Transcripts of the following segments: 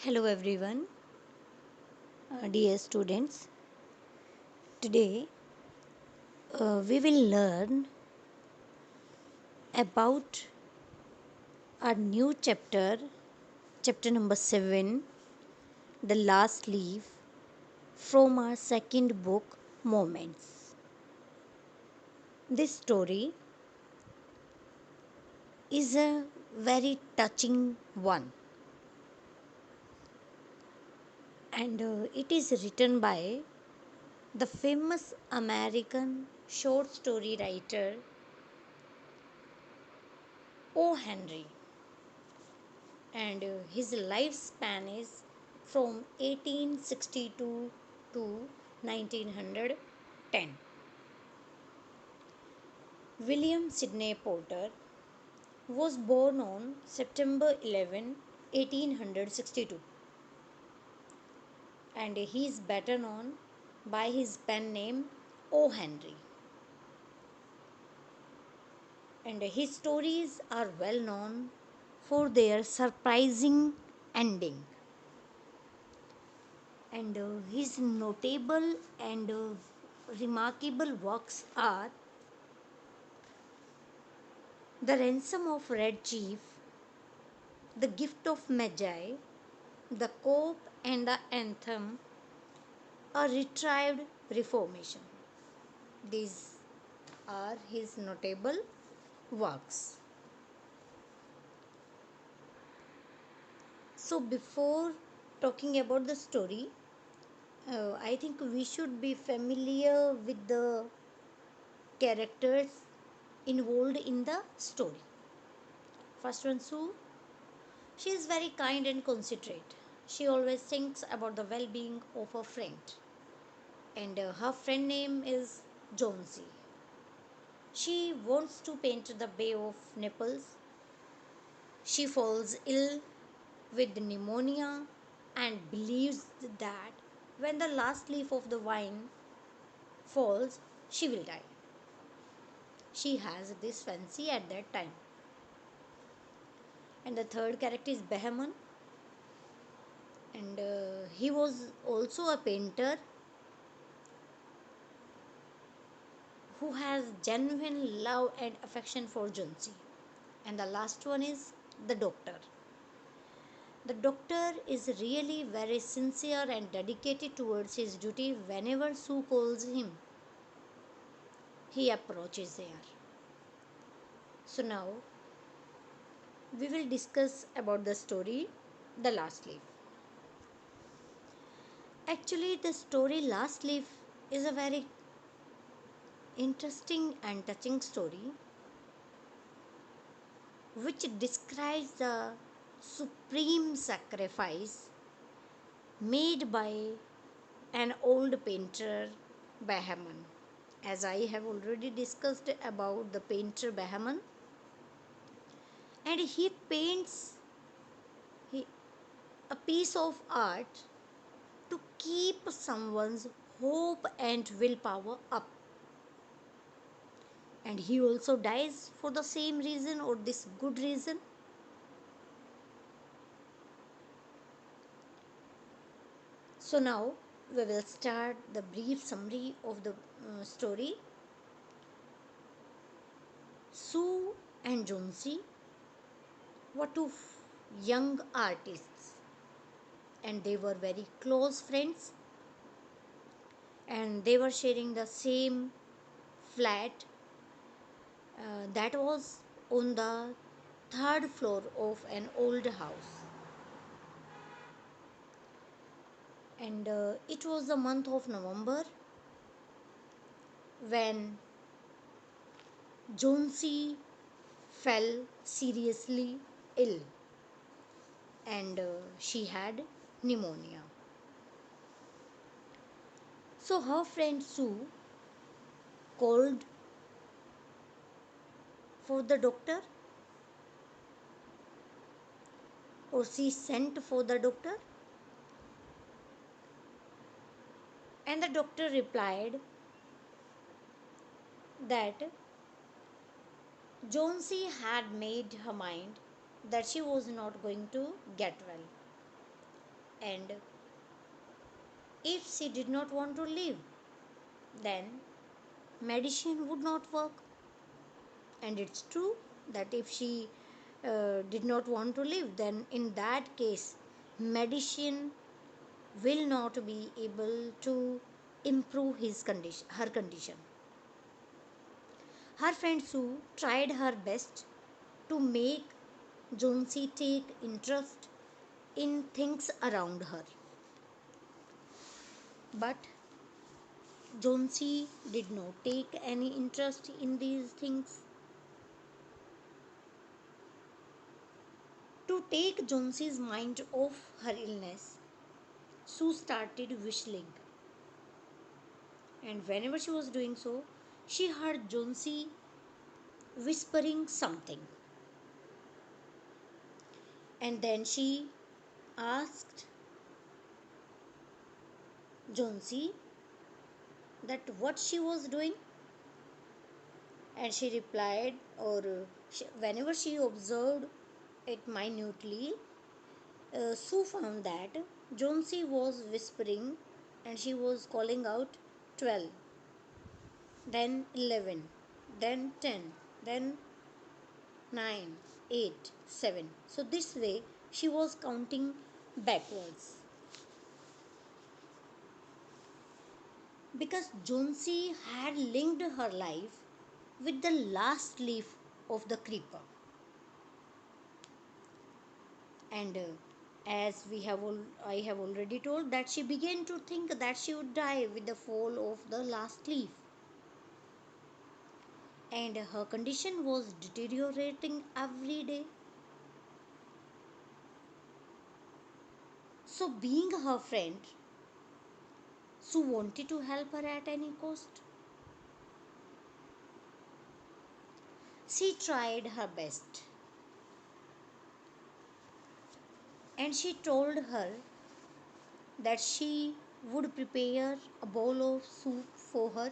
Hello everyone, dear students. Today we will learn about our new chapter, chapter number 7, The Last Leaf, from our second book, Moments. This story is a very touching one, and it is written by the famous American short story writer O. Henry, and his lifespan is from 1862 to 1910. William Sidney Porter was born on September 11, 1862, and he is better known by his pen name O. Henry. And his stories are well known for their surprising ending. And his notable and remarkable works are The Ransom of Red Chief, The Gift of Magi, The Cope and the Anthem, A Retrieved Reformation. These are his notable works. So, before talking about the story, I think we should be familiar with the characters involved in the story. First one, Sue. She is very kind and considerate. She always thinks about the well being of her friend. And her friend name is Jonesy. She wants to paint the Bay of Naples. She falls ill with pneumonia and believes that when the last leaf of the vine falls, she will die. She has this fancy at that time. And the third character is Behaman, and he was also a painter who has genuine love and affection for Jonesy. And the last one is the doctor. The doctor is really very sincere and dedicated towards his duty. Whenever Sue calls him, he approaches there. So now we will discuss about the story The Last Leaf. Actually, the story Last Leaf is a very interesting and touching story which describes the supreme sacrifice made by an old painter Behaman. As I have already discussed about the painter Behaman, and he paints he, a piece of art to keep someone's hope and willpower up. And he also dies for the same reason or this good reason. So now we will start the brief summary of the story. Sue and Jonesy were two young artists, and they were very close friends, and they were sharing the same flat that was on the third floor of an old house. And it was the month of November when Jonesy fell seriously ill, and she had pneumonia. So her friend Sue called for the doctor, or she sent for the doctor, and the doctor replied that Jonesy had made her mind that she was not going to get well. And if she did not want to live, then medicine would not work. And it's true that if she did not want to live, then in that case, medicine will not be able to improve her condition. Her friend Sue tried her best to make Jonesy take interest in things around her. But Jonesy did not take any interest in these things. To take Jonesy's mind off her illness, Sue started whistling. And whenever she was doing so, she heard Jonesy whispering something. And then she asked Jonesy that what she was doing, and she replied, whenever she observed it minutely, Sue found that Jonesy was whispering and she was calling out 12, then 11, then 10, then 9, 8, 7. So, this way she was counting backwards. Because Jonesy had linked her life with the last leaf of the creeper. And as I have already told that she began to think that she would die with the fall of the last leaf. And her condition was deteriorating every day. So, being her friend, Sue wanted to help her at any cost. She tried her best, and she told her that she would prepare a bowl of soup for her.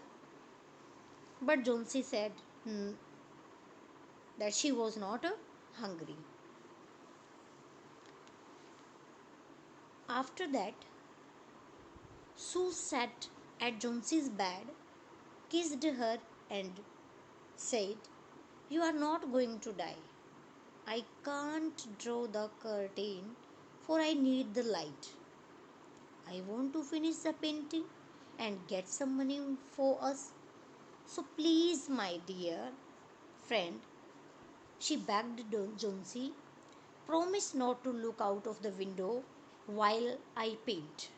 But Jonesy said that she was not hungry. After that, Sue sat at Jonesy's bed, kissed her, and said, "You are not going to die. I can't draw the curtain, for I need the light. I want to finish the painting and get some money for us. So please, my dear friend," she begged Jonesy, "promise not to look out of the window while I paint."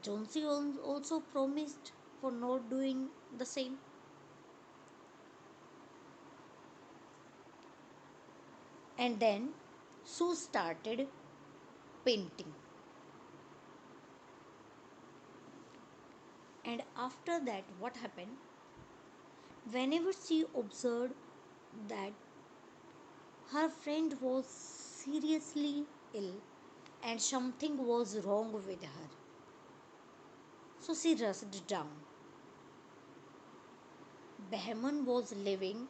Jonesy also promised for not doing the same. And then Sue started painting. And after that, what happened? Whenever she observed that her friend was seriously ill and something was wrong with her, so she rushed down. Behrman was living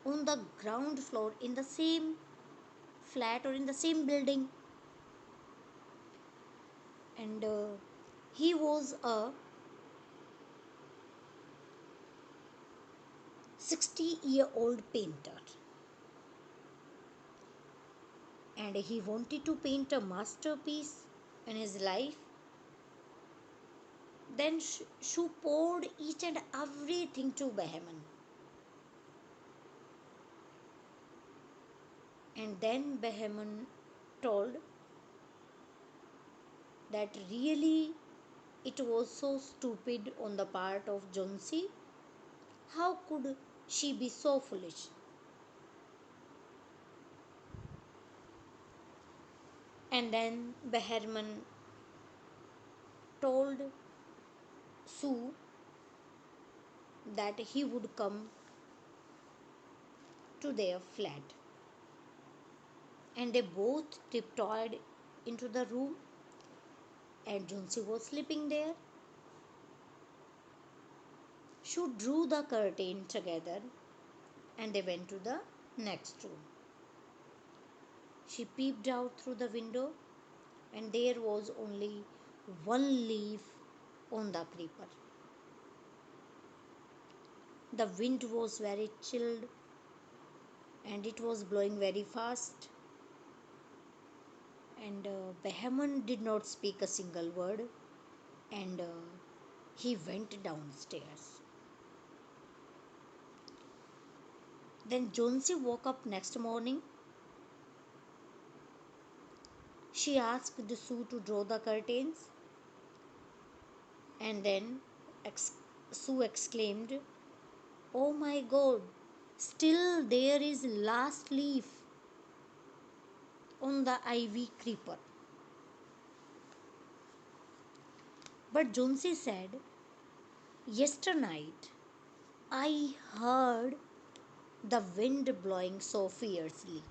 on the ground floor in the same flat or in the same building, and he was a 60-year-old painter, and he wanted to paint a masterpiece in his life. Then Shu poured each and everything to Behrman. And then Behrman told that really it was so stupid on the part of Jonesy. How could she be so foolish? And then Behrman told Sue that he would come to their flat. And they both tiptoed into the room, and Jonesy was sleeping there. Sue drew the curtain together and they went to the next room. She peeped out through the window, and there was only one leaf on the creeper. The wind was very chilled and it was blowing very fast. And Behemoth did not speak a single word, and he went downstairs. Then Jonesy woke up next morning. She asked Sue to draw the curtains, and then Sue exclaimed, "Oh my God, still there is last leaf on the ivy creeper." But Jonesy said, "Yesterday night I heard the wind blowing so fiercely."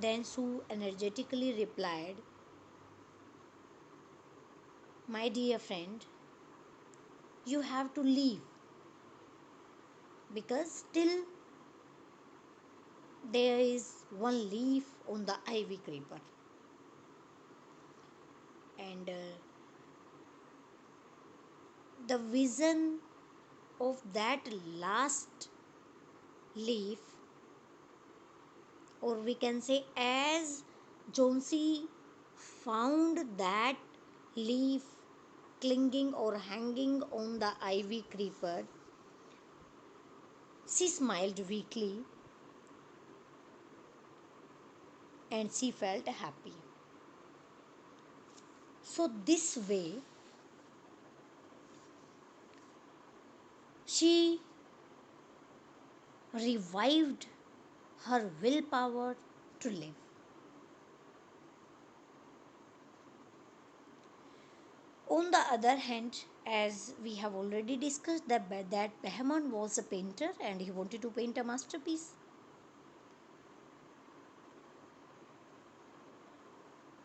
Then Sue energetically replied, "My dear friend, you have to leave because still there is one leaf on the ivy creeper." And the vision of that last leaf, or we can say, as Jonesy found that leaf clinging or hanging on the ivy creeper, she smiled weakly and she felt happy. So, this way, she revived her willpower to live. On the other hand, as we have already discussed, that Behemoth was a painter and he wanted to paint a masterpiece.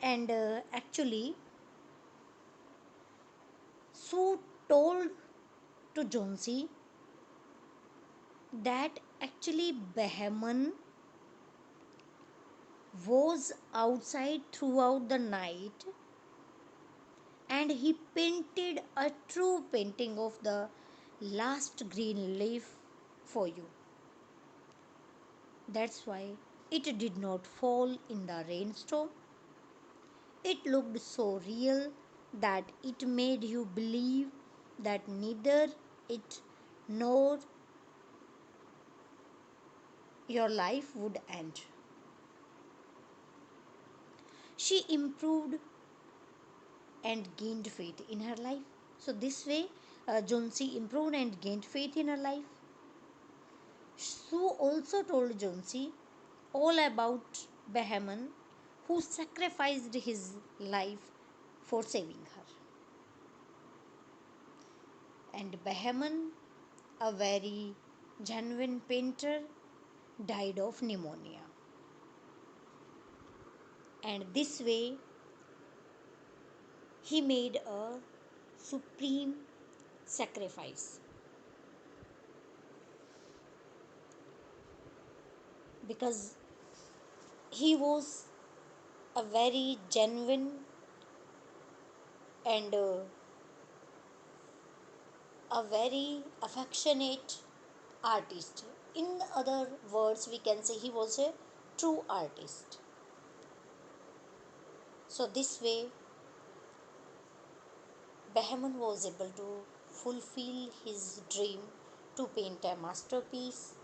And actually, Sue told to Jonesy that actually Behemoth was outside throughout the night and he painted a true painting of the last green leaf for you. That's why it did not fall in the rainstorm. It looked so real that it made you believe that neither it nor your life would end. She improved and gained faith in her life. So, this way, Jonesy improved and gained faith in her life. Sue also told Jonesy all about Behemoth, who sacrificed his life for saving her. And Behemoth, a very genuine painter, died of pneumonia. And this way, he made a supreme sacrifice because he was a very genuine and a very affectionate artist. In other words, we can say he was a true artist. So, this way, Behemoth was able to fulfill his dream to paint a masterpiece,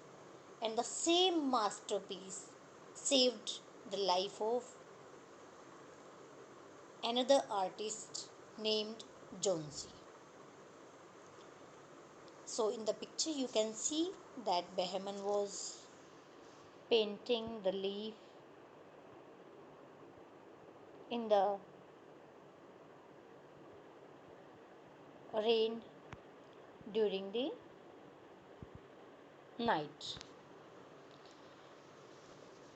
and the same masterpiece saved the life of another artist named Jonesy. So, in the picture, you can see that Behemoth was painting the leaf in the rain during the night.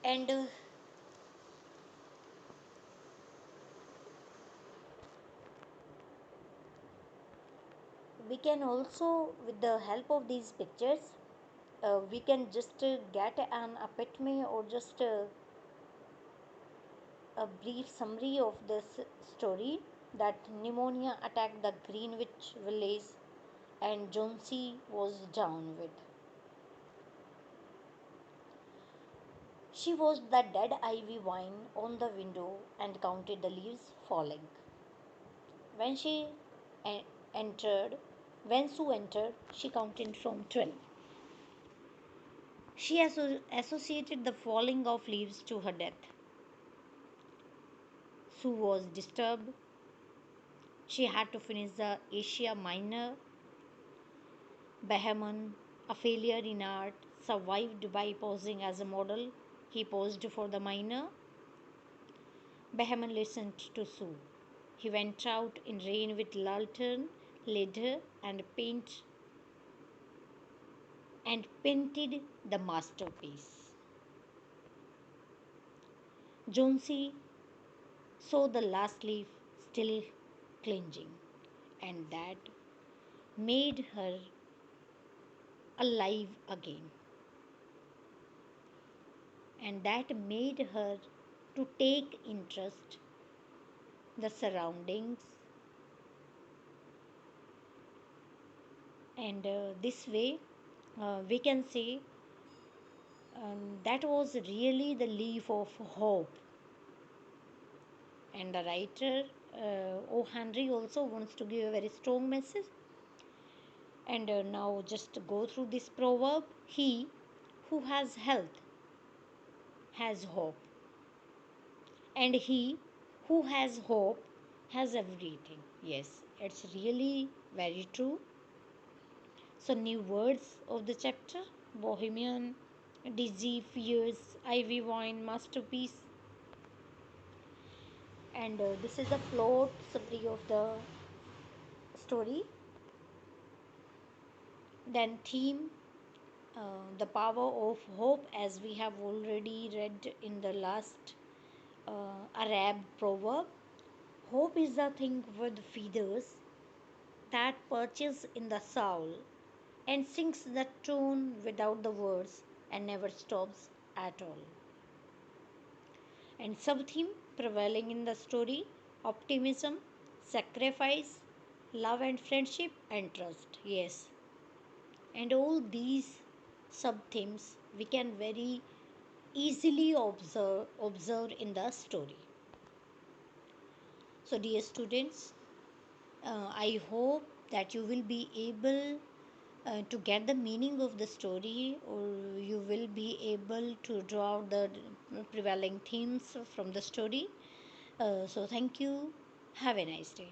And we can also, with the help of these pictures, we can just get an epitome or just a brief summary of this story that pneumonia attacked the Greenwich village and Jonesy was down with. She watched the dead ivy vine on the window and counted the leaves falling. When she en- entered, when Sue entered, she counted from 12. She associated the falling of leaves to her death. Sue was disturbed. She had to finish the Asia Minor. Behrman, a failure in art, survived by posing as a model. He posed for the minor. Behrman listened to Sue. He went out in rain with lantern, ladder, and painted the masterpiece. Jonesy saw the last leaf still clinging, and that made her alive again, and that made her to take interest the surroundings, and this way we can say that was really the leaf of hope. And the writer O. Henry also wants to give a very strong message. And now just go through this proverb: he who has health has hope, and he who has hope has everything. Yes, it's really very true. So, new words of the chapter: Bohemian, Dizzy, Fierce, Ivy Wine, Masterpiece. And this is the plot summary of the story. Then, theme: the power of hope, as we have already read in the last Arab proverb. Hope is the thing with feathers that perches in the soul and sings the tune without the words and never stops at all. And sub theme prevailing in the story: optimism, sacrifice, love and friendship, and trust. Yes, and all these sub themes we can very easily observe in the story. So, dear students, I hope that you will be able to get the meaning of the story, or you will be able to draw the prevailing themes from the story. So, thank you. Have a nice day.